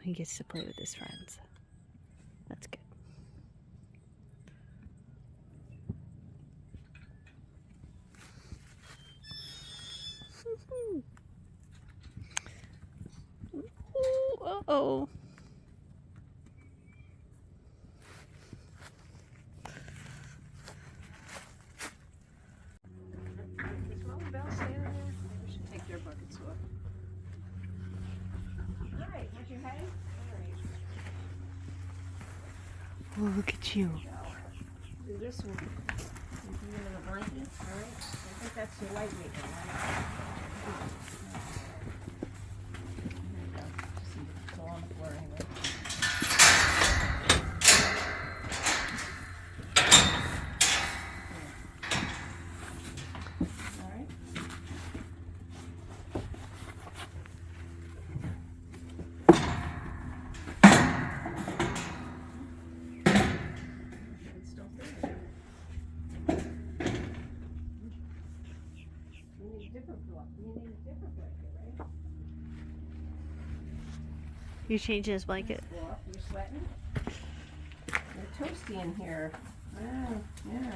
He gets to play with his friends. That's good. Ooh, uh-oh. Is Mom and Belle standing there? Maybe we should take their buckets off. All right, want your hay? All right. Oh, look at you. Do this one. You put them in a blanket. All right. I think that's your lightweight one, right? There you go. Just leave it. It's all on the floor anyway. All right. It's still there. You need a different block. You need a different blanket, right? You changing his blanket? Well, you're sweating? You're toasty in here. Wow, yeah.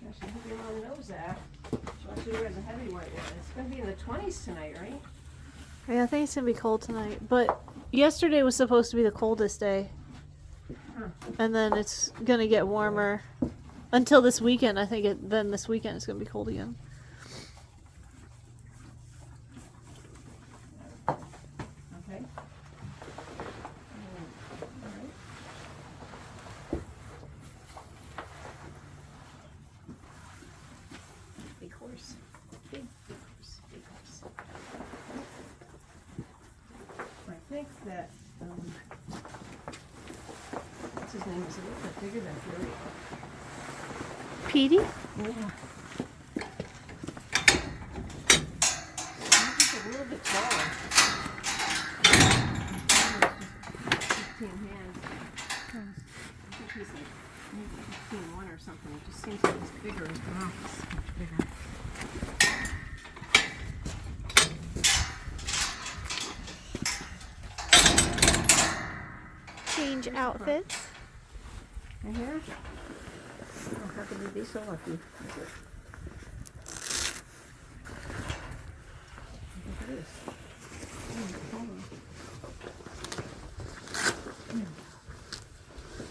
Gosh, I hope your mom knows that. She wants you to wear the heavy white one. It's going to be in the 20s tonight, right? Yeah, I think it's gonna be cold tonight. But yesterday was supposed to be the coldest day. Huh. And then it's gonna get warmer until this weekend. I think then this weekend it's gonna be cold again. Okay. All right. Big horse. Big horse. Big horse. I think that, what's his name is a little bit bigger than Fury. Petey? Yeah. He's a little bit taller. 15 hands. I think he's like maybe 15-1 or something. It just seems like he's bigger. His mouth is much bigger. Change outfits. Right here? Oh, how could we be so lucky? Look at this. Hold on.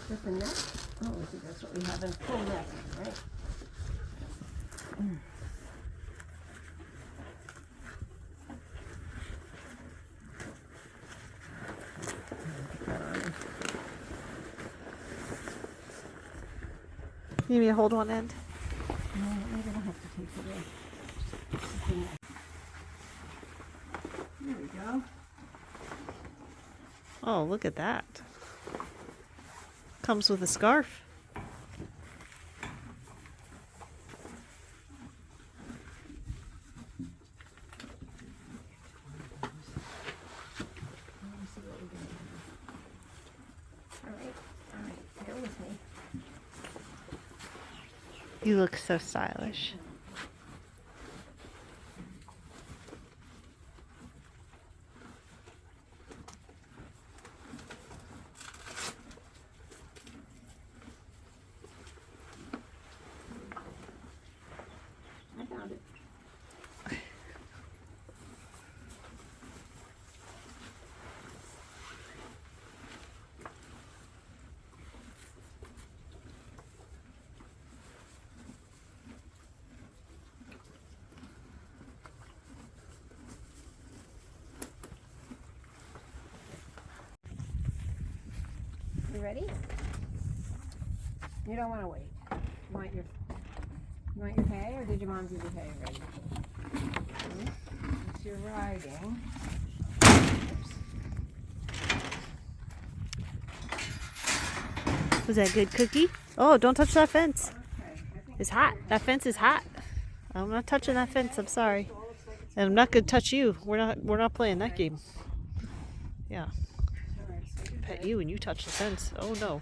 With the neck? Oh, I think that's what we have in full neck, right? You need me to hold one end? No, maybe I don't have to take it away. This is the neck. There we go. Oh, look at that. Comes with a scarf. Let me see what we got here. All right, go with me. You look so stylish. I found it. You ready? You don't want to wait. You want your hay, or did your mom give you hay already? Since you're riding. Oops. Was that a good cookie? Oh, don't touch that fence. Okay. I think It's hot. That fence is hot. I'm not touching that fence. I'm sorry. And I'm not gonna touch you. We're not playing that game. Yeah. all right, so you're Pet good. you and you touch the fence. Oh no.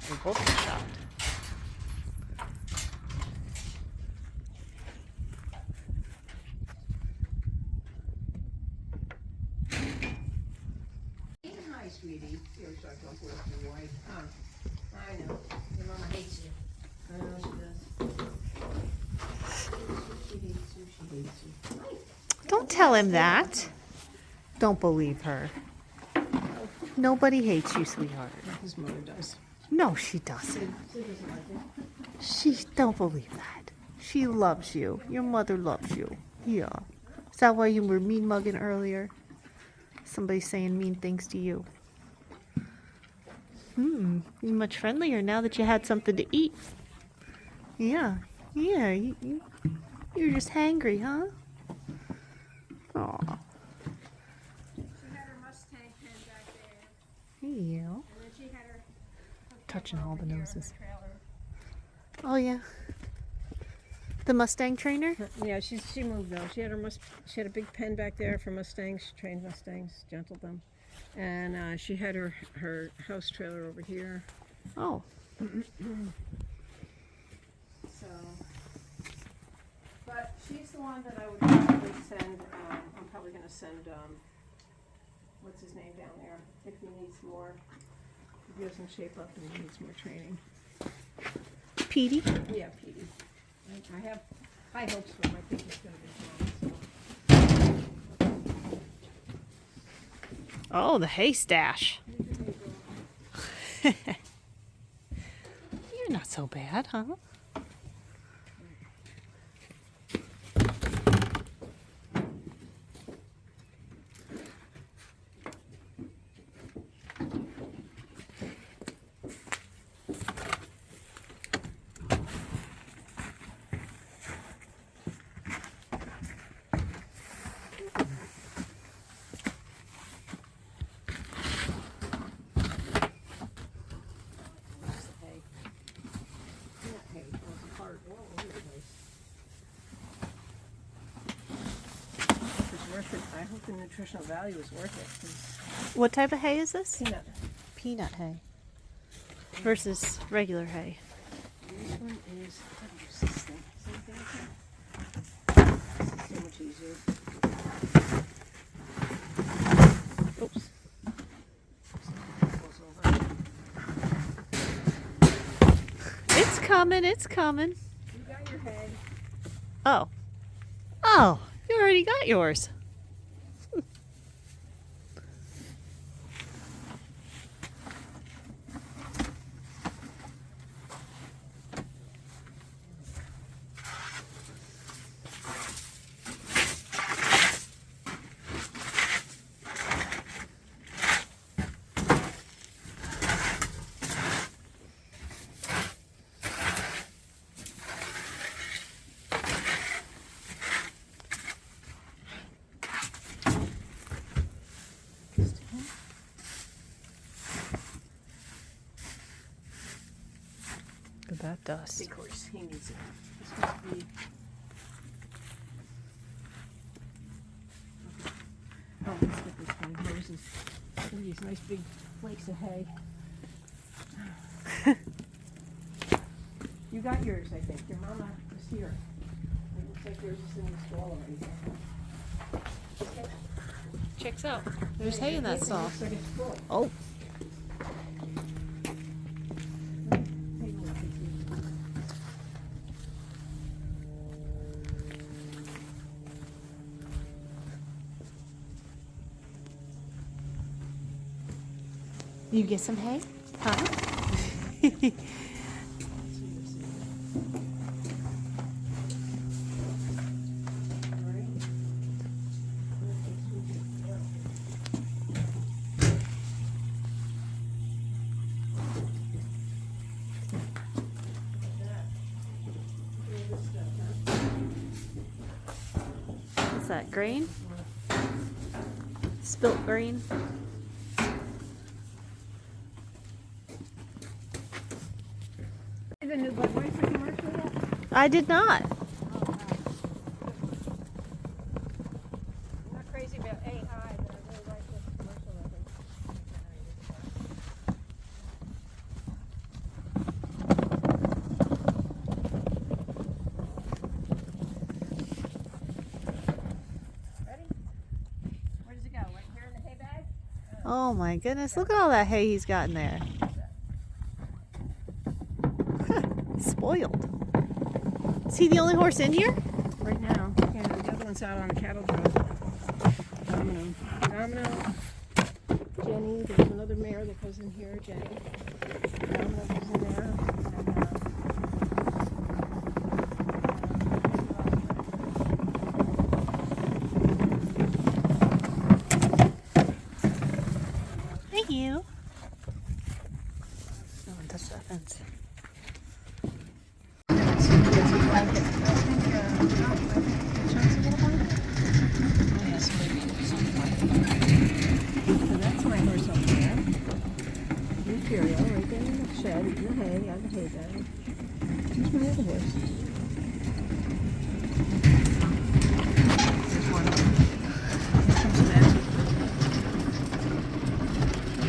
We both get shot. sweetie. You always talk about with your wife. I know. Your mama hates you. I know she does. She hates you. She hates you. Don't tell him that. Don't believe her. Nobody hates you, sweetheart. His mother does. No, she doesn't. She doesn't like it. She don't believe that. She loves you. Your mother loves you. Yeah. Is that why you were mean mugging earlier? Somebody saying mean things to you. You're much friendlier now that you had something to eat. Yeah. Yeah. You're just hangry, huh? Aw. She had her Mustang pen back there. Yeah. And then she had her Touching all the over here, her noses. trailer. Oh yeah. The Mustang trainer? Yeah, she moved though. She had a big pen back there for Mustangs. She trained Mustangs, gentled them, and she had her house trailer over here. Oh. So, but she's the one that I would probably send. I'm probably going to send what's his name down there if he needs more. If he doesn't shape up and he needs more training. Petey? Yeah, Petey. I have high hopes for him. I think he's going to be fine. So. Oh, the hay stash. You're not so bad, huh? I hope the nutritional value is worth it. 'Cause What type of hay is this? peanut. Peanut hay. Versus regular hay. This one is. How do you use this thing? Same thing here? This is so much easier. Oops. Goes over. It's coming, it's coming. You got your hay. Oh. Oh, you already got yours. Look at that dust. Of course, he needs it. This must be. Oh, let's get this one. Roses. Look at these nice big flakes of hay. You got yours, I think. Your mama was here. It looks like yours is in the stall already. Checks out. There's hay in that It stall. looks like it's full. Oh. Take a look and see. You get some hay? Huh? What's that, grain? Spilt grain? The new Budweiser commercial yet? I did not. I'm not crazy about AI, but I really like this commercial of it. Ready? Where does it go? Right here in the hay bag? Oh my goodness, look at all that hay he's got in there. Spoiled. Is he the only horse in here? Right now. Yeah, the other one's out on the cattle drive. Domino. Jenny, there's another mare that goes in here, Jenny. Domino goes in there. Thank you. No one touched that fence. So that's my horse up there. Imperial, right there in the shed, in the hay, on the hay bed. Here's my other horse. There's one. Here comes Matt.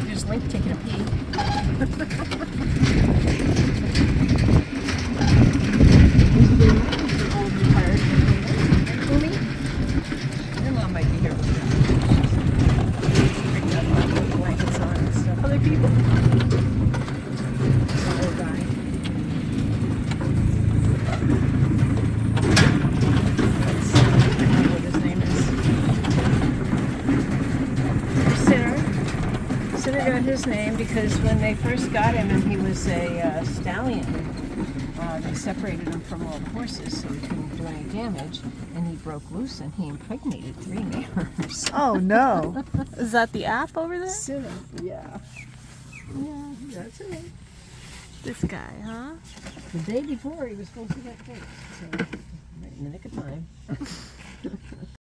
There's Link taking a pee. Old retired. Umi? Your mom might be here with you. Blankets on and stuff. Other people. It's an old guy. I don't know what his name is. Sinner. Sinner got his name because when they first got him and he was a stallion, they separated him from all the horses so he couldn't do any damage, and he broke loose and he impregnated 3 mares. Oh no. Is that the app over there? Sinner, yeah. Yeah, that's it. This guy, huh? The day before he was supposed to get fixed, so right in the nick of time.